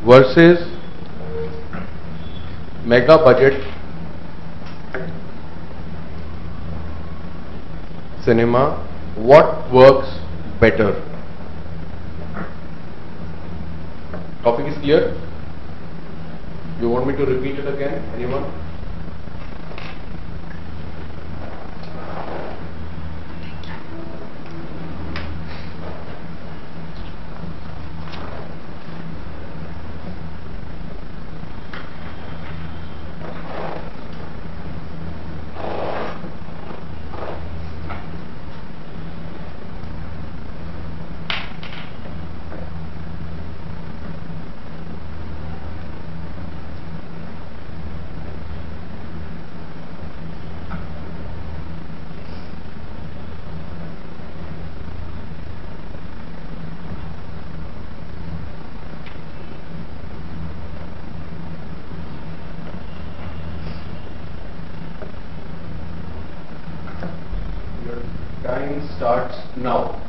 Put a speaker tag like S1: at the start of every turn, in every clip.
S1: versus mega budget cinema, what works better? Topic is clear? You want me to repeat it again? Anyone? Time starts now.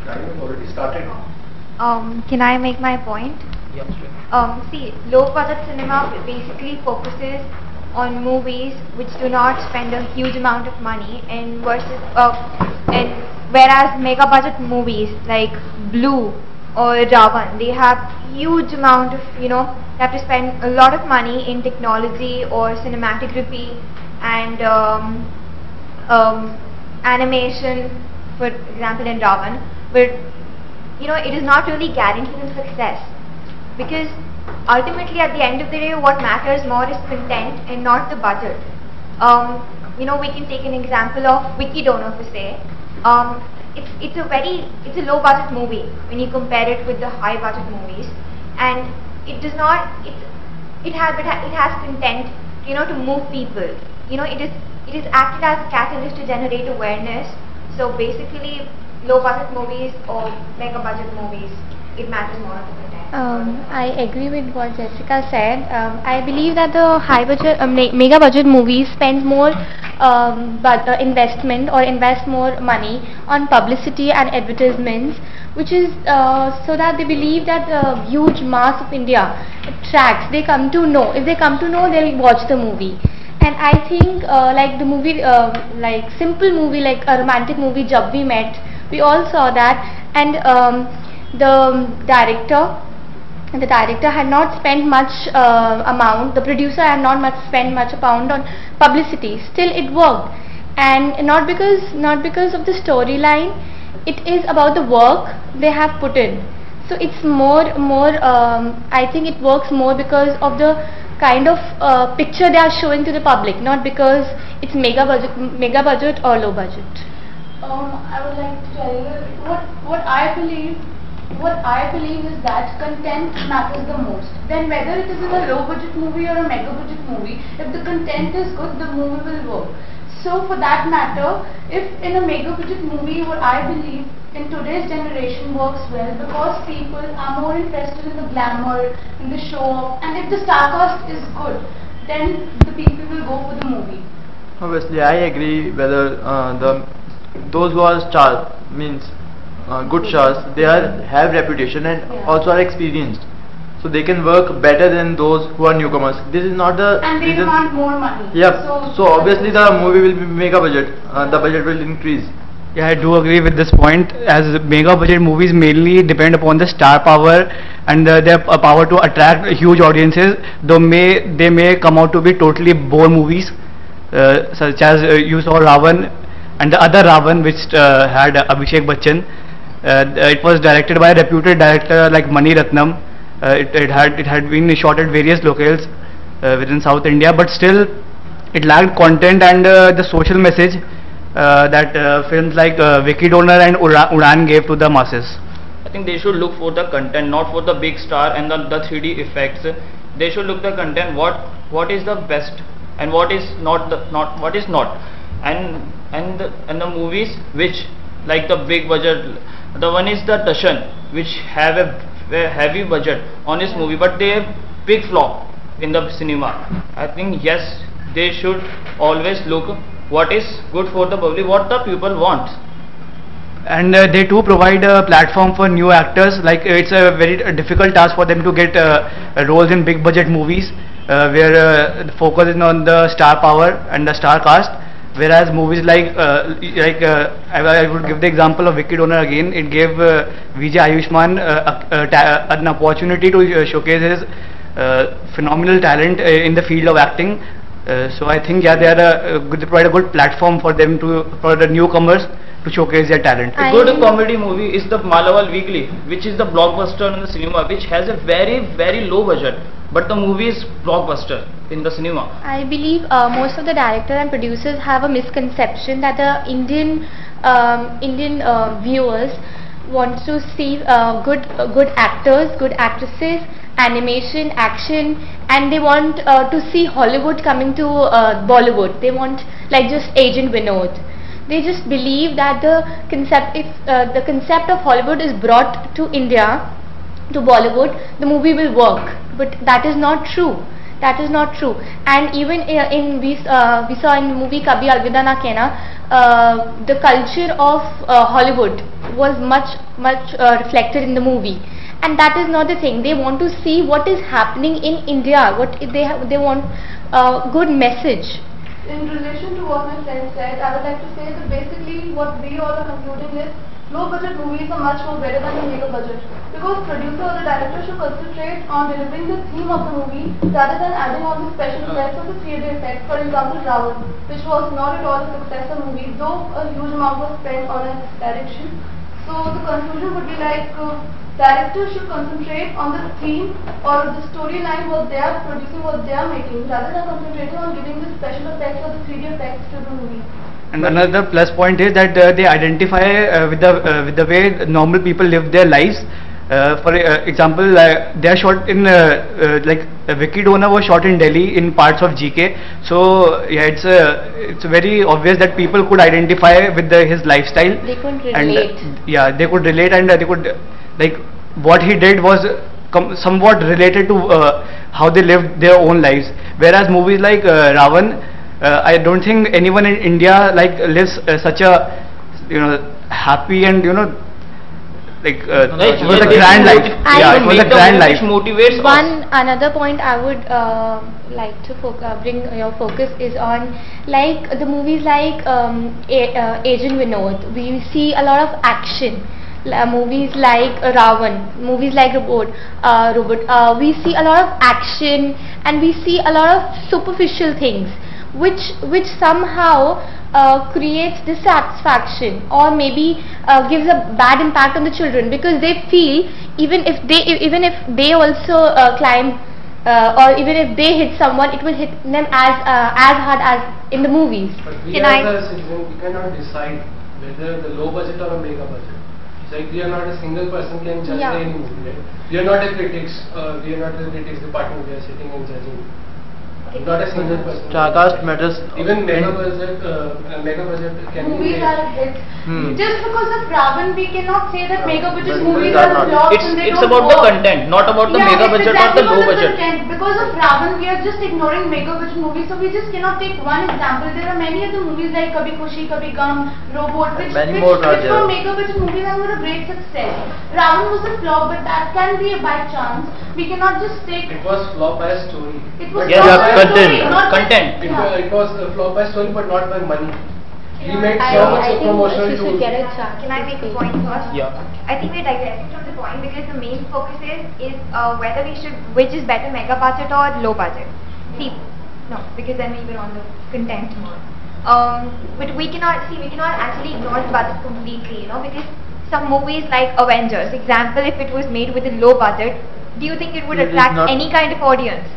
S1: Time has already started.
S2: Can I make my point?
S1: Yes, sure.
S2: See, low budget cinema basically focuses on movies which do not spend a huge amount of money, and whereas mega budget movies like Blue or Ravan, they have huge amount of, they have to spend a lot of money in technology or cinematography and animation, for example in Ravan, but it is not really guaranteed in success, because ultimately at the end of the day what matters more is content and not the budget. We can take an example of Wiki Donor per se. It's a low budget movie when you compare it with the high budget movies, and it has content, to move people. It is acted as a catalyst to generate awareness. So basically low budget movies or mega budget movies, it matters more on the content.
S3: I agree with what Jessica said. I believe that the high budget, mega budget movies spend more investment or invest more money on publicity and advertisements, which is so that they believe that the huge mass of India attracts. They come to know. If they come to know, they'll watch the movie. And I think like the movie, like simple movie, like a romantic movie, Jab We Met, we all saw that, and the director had not spent much amount, the producer had not spent much amount on publicity, still it worked. And not because of the storyline, it is about the work they have put in. So it's more I think it works more because of the kind of picture they are showing to the public, not because it's mega budget or low budget.
S4: I would like to tell you what I believe is that content matters the most. Then whether it is in a low budget movie or a mega budget movie, if the content is good, the movie will work. So for that matter, if in a mega budget movie, what I believe in today's generation works well, because people are more interested in the glamour, in the show off, and if the star cast is good, then the people will go for the movie.
S5: Obviously, I agree. Whether those who are stars means good stars, they have reputation and also are experienced, so they can work better than those who are newcomers. This is not the
S4: and they want more money.
S5: Yeah. So obviously the movie will be mega budget. The budget will increase.
S6: Yeah, I do agree with this point, as mega budget movies mainly depend upon the star power and their power to attract huge audiences, though they may come out to be totally bore movies, such as you saw Ravan and the other Ravan, which had Abhishek Bachchan. It was directed by a reputed director like Mani Ratnam. It had been shot at various locales within South India, but still it lacked content and the social message that films like Wiki Donor and Udan gave to the masses.
S7: I think they should look for the content, not for the big star and the 3D effects. They should look the content, what is the best and what is not, and the movies which like the big budget. The one is the Tashan, which have a heavy budget on his movie, but they have big flop in the cinema. I think yes, they should always look what is good for the public, what the people want.
S6: And they too provide a platform for new actors. Like it's a very difficult task for them to get roles in big budget movies, where the focus is on the star power and the star cast. Whereas movies I would give the example of Vicky Donor again. It gave Vijay Ayushmann an opportunity to showcase his phenomenal talent in the field of acting. So I think yeah, they provide a good platform for them for the newcomers to showcase their talent.
S7: A good comedy movie is the Malaval Weekly, which is the blockbuster in the cinema, which has a very low budget, but the movie is blockbuster in the cinema.
S3: I believe most of the directors and producers have a misconception that the Indian viewers want to see good actors, good actresses, animation, action, and they want to see Hollywood coming to Bollywood. They want like just Agent Vinod. They just believe that the concept of Hollywood is brought to India, to Bollywood, the movie will work. But that is not true. That is not true. And even we saw in the movie Kabhi Alvida Na Kehna, the culture of Hollywood was much reflected in the movie. And that is not the thing. They want to see what is happening in India. What they want good message.
S4: In relation to what my friend said, I would like to say that basically what we all are concluding is low budget movies are much more better than the mega budget, because producer or the director should concentrate on delivering the theme of the movie rather than adding on the special effects or the 3D effects. For example, Ravan, which was not at all a successful movie, though a huge amount was spent on its direction. So the conclusion would be like directors should concentrate on the theme or the storyline what they are producing, what they are making, rather than concentrating on giving the special effects or the 3D effects to the movie.
S6: And another plus point is that they identify with the way normal people live their lives. For example, they are shot in like Vicky Donor was shot in Delhi in parts of GK. So yeah, it's very obvious that people could identify with his lifestyle.
S3: They could relate.
S6: And yeah, they could relate, and they could like what he did was somewhat related to how they lived their own lives. Whereas movies like Ravan, I don't think anyone in India like lives such a happy and like it was a grand life. Yeah, it was a grand life.
S7: Motivates us.
S3: Another point I would like to bring your focus is on like the movies like Agent Vinod. We see a lot of action. Movies like Ravan, movies like Robot. We see a lot of action and we see a lot of superficial things, which somehow creates dissatisfaction or maybe gives a bad impact on the children, because they feel even if they also climb or even if they hit someone, it will hit them as hard as in the movies.
S8: But we as a citizen, we cannot decide whether the low budget or a mega budget. It's like we are not a single person can judge any movie, right? We are not a critics. We are not the critics department. We are sitting and judging. Not a single person.
S5: Starcast matters.
S8: Even mega budget can
S4: movies
S8: be
S4: are hits. Just because of Ravan, we cannot say that mega budget movies are flops.
S7: It's about the content, not about the mega budget or the low budget.
S4: Because of Ravan, we are just ignoring mega budget movies. So we just cannot take one example. There are many other movies like Kabhi Khushi Kabhi Gum, Robot, which were mega budget movies and were a great success. Ravan was a flop, but that can be by chance. We cannot just take.
S8: It was flop by a story.
S4: It was
S7: content.
S8: It was a flop by story, but not by money. We made so much of promotional tools.
S2: Can I make a point first?
S7: Yeah.
S2: I think we're digressing from the point because the main focus is whether which is better, mega budget or low budget. See, no, because then we were on the content more. But we cannot actually ignore the budget completely, because some movies like Avengers, example, if it was made with a low budget, do you think it would attract any kind of audience?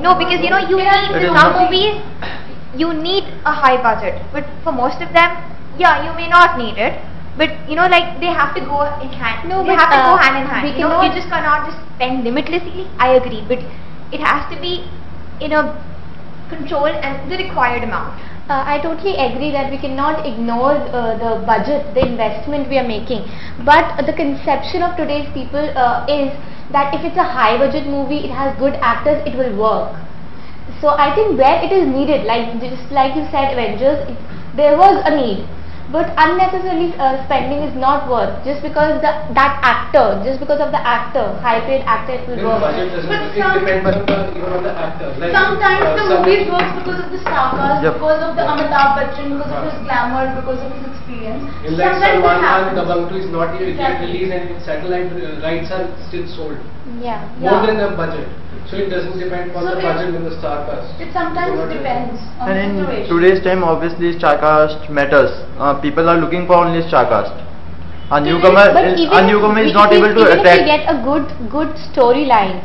S2: No, because you need some movies, you need a high budget, but for most of them, yeah, you may not need it, but like they have to go in hand. They have to go hand in hand. You just cannot just spend limitlessly. I agree, but it has to be in a controlled and the required amount.
S3: I totally agree that we cannot ignore the budget, the investment we are making. But the conception of today's people is that if it's a high budget movie, it has good actors, it will work. So I think where it is needed, like just like you said, Avengers, there was a need. But unnecessarily spending is not worth just because that actor, just because of the actor, high-paid actor, it will work.
S8: Budget doesn't.
S4: But
S8: It depends even on the actor. Like,
S4: sometimes the
S8: some
S4: movies works because of the star cast,
S5: Yep.
S4: because of the Amitabh Bachchan, because of his glamour, because of his experience.
S8: In like
S4: Sometimes it
S8: Salman Khan,
S4: happens.
S8: Dabangg 2 is not yet
S4: Exactly.
S8: released and satellite rights are still sold.
S3: Yeah.
S8: More
S4: Yeah.
S8: than the budget. So it doesn't depend on
S4: So
S8: the
S4: it-
S8: budget with the star cast.
S4: It sometimes
S8: So what-
S4: depends on
S5: And
S4: the
S5: in
S4: situation.
S5: today's time, obviously, starcast matters. People are looking for only starcast. A newcomer,
S3: But even
S5: a newcomer is
S3: if
S5: not
S3: we-
S5: able to
S3: even if we
S5: attract.
S3: get a good storyline,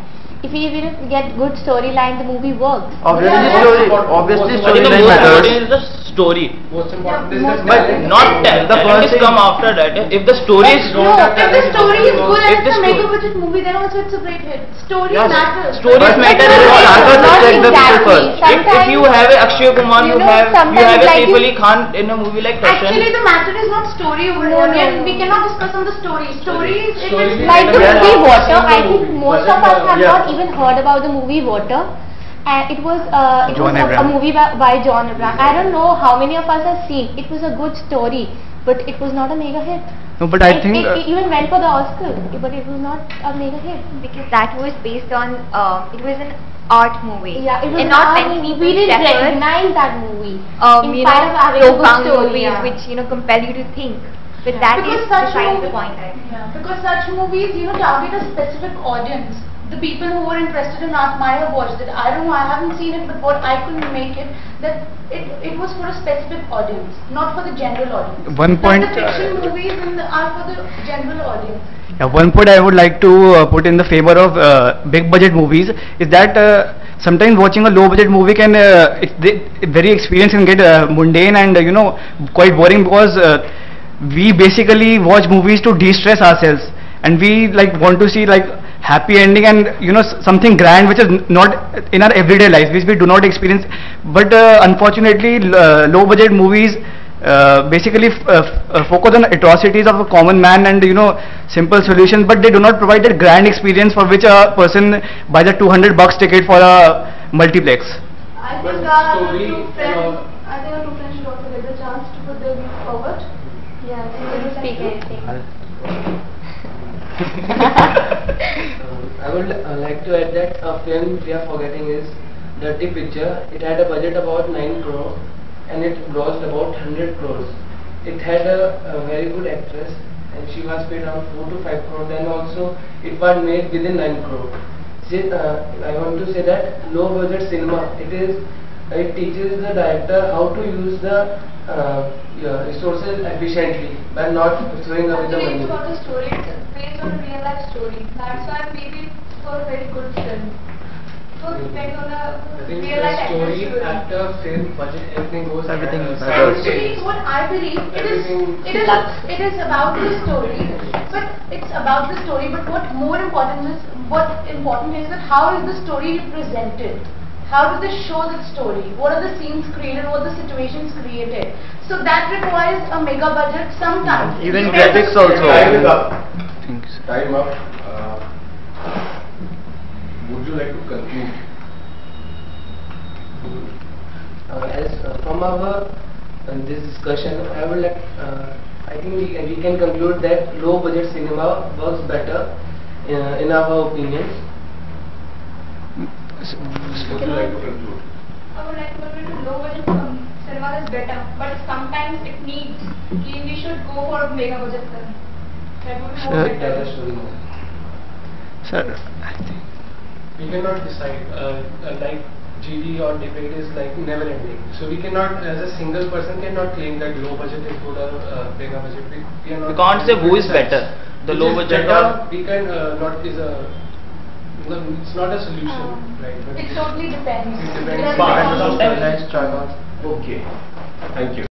S3: if we even get good storyline, the movie works.
S5: Obviously,
S4: Yeah.
S5: story.
S8: What-
S5: Obviously,
S8: what-
S7: I think the
S5: storyline
S7: most
S5: matters.
S7: important is the story.
S8: Most important
S4: Yeah,
S8: is
S4: most
S8: the
S5: But
S8: talent.
S7: Not
S5: The
S7: talent
S5: first
S7: is
S5: thing-
S7: come after that. If the story is
S8: Don't
S4: No,
S8: have
S4: if the
S8: talent,
S4: story is
S8: don't
S4: good
S8: know.
S4: and
S7: If
S4: it's
S7: the
S4: a
S7: sto-
S4: mega budget movie, then also it's a great hit. Story
S7: Yes,
S4: matters.
S7: stories
S5: But-
S7: matter
S5: but
S7: a lot.
S5: starcast
S3: Not
S5: attract the people
S3: exactly.
S5: first.
S7: If you have a Akshay Kumar,
S3: You
S7: you
S3: know,
S7: have
S3: sometimes
S7: a
S3: like
S7: Saif
S3: you-
S7: Ali Khan in a movie like
S4: Actually,
S7: Tashan.
S4: the matter is not story over
S3: No,
S4: here.
S3: no, no.
S4: We cannot discuss on the story. Story is if
S8: Story
S4: it's
S8: is
S3: Like the
S8: Yeah.
S3: movie Water, I
S8: Yeah.
S3: think most of us have
S5: Yeah.
S3: not even heard about the movie Water. And it was
S6: John
S3: a
S6: Abraham.
S3: movie by John Abraham. I don't know how many of us have seen. It was a good story, but it was not a mega hit.
S6: No, but I
S3: It-
S6: think
S3: it even went for the Oscar, but it was not a mega hit.
S2: Because that was based on, it was an art movie.
S3: Yeah, it was
S2: and not
S3: not
S2: many people
S3: we didn't
S2: preferred,
S3: recognize that movie.
S2: you
S3: in spite
S2: know,
S3: of having a good
S2: profound
S3: story,
S2: movies
S3: yeah.
S2: which, compel you to think. But
S3: Yeah.
S2: that is
S4: because such
S2: besides the
S4: movies,
S2: point, I think.
S4: yeah, because such movies, target a specific audience. The people who are interested in art might have watched it. I don't know, I haven't seen it, but what I could make it, that it was for a specific audience, not for the general audience.
S6: One point,
S4: The fiction movies are for the general audience.
S6: one point I would like to put in the favor of big budget movies is that sometimes watching a low budget movie can very experienced can get mundane and quite boring because we basically watch movies to de-stress ourselves and we want to see happy ending and something grand which is not in our everyday life which we do not experience, but unfortunately low budget movies basically focus on atrocities of a common man and simple solutions, but they do not provide that grand experience for which a person buys a $200 ticket for a multiplex.
S4: I
S8: But
S4: think our
S8: story,
S4: two friends, I think our two friends should also get the chance to put their views forward.
S3: Yeah, can you speak anything?
S9: I would like to add that a film we are forgetting is Dirty Picture. It had a budget about 9 crore and it grossed about 100 crores. It had a very good actress and she was paid around 4 to 5 crore. Then also it was made within 9 crore. I want to say that low budget cinema, it teaches the director how to use the resources efficiently by not throwing away the
S4: Actually,
S9: money.
S4: it's about the story. It's based on a real life story. That's why maybe it's for a very good film. So it depends on
S8: I
S4: the
S8: think
S4: real
S8: the
S4: life
S8: story,
S4: actor's
S8: actor, film, budget, everything goes.
S5: Everything matters.
S4: Actually, what I believe
S8: Everything-
S4: it is about the story, but it's about the story. But what important is that how is the story represented? How does it show the story? What are the scenes created? What are the situations created? So that requires a mega budget sometimes.
S5: Even
S4: Depends
S5: graphics
S4: on the
S5: also.
S4: film.
S1: Time is up.
S6: Thanks.
S1: Time up. Would you like to conclude?
S9: From our this discussion, I would like. I think we can conclude that low budget cinema works better in our opinions.
S1: Would you like to conclude?
S4: I would like to conclude that low budget cinema is better, but sometimes it needs. We should go for a mega budget film. That would be more
S6: Sure.
S4: better.
S9: Better story.
S6: Sir, I think
S8: We cannot decide. Like GD or debate is like never ending. So we cannot, as a single person, cannot claim that low budget is good or mega budget. We are not.
S7: We can't say who is better, the
S8: Which
S7: low
S8: is
S7: budget
S8: better,
S7: or
S8: we can not is a. No, it's not a solution, right? But
S4: It totally depends.
S8: It depends.
S4: It has
S8: But
S4: to be
S5: Nice starcast.
S1: Okay. Thank you.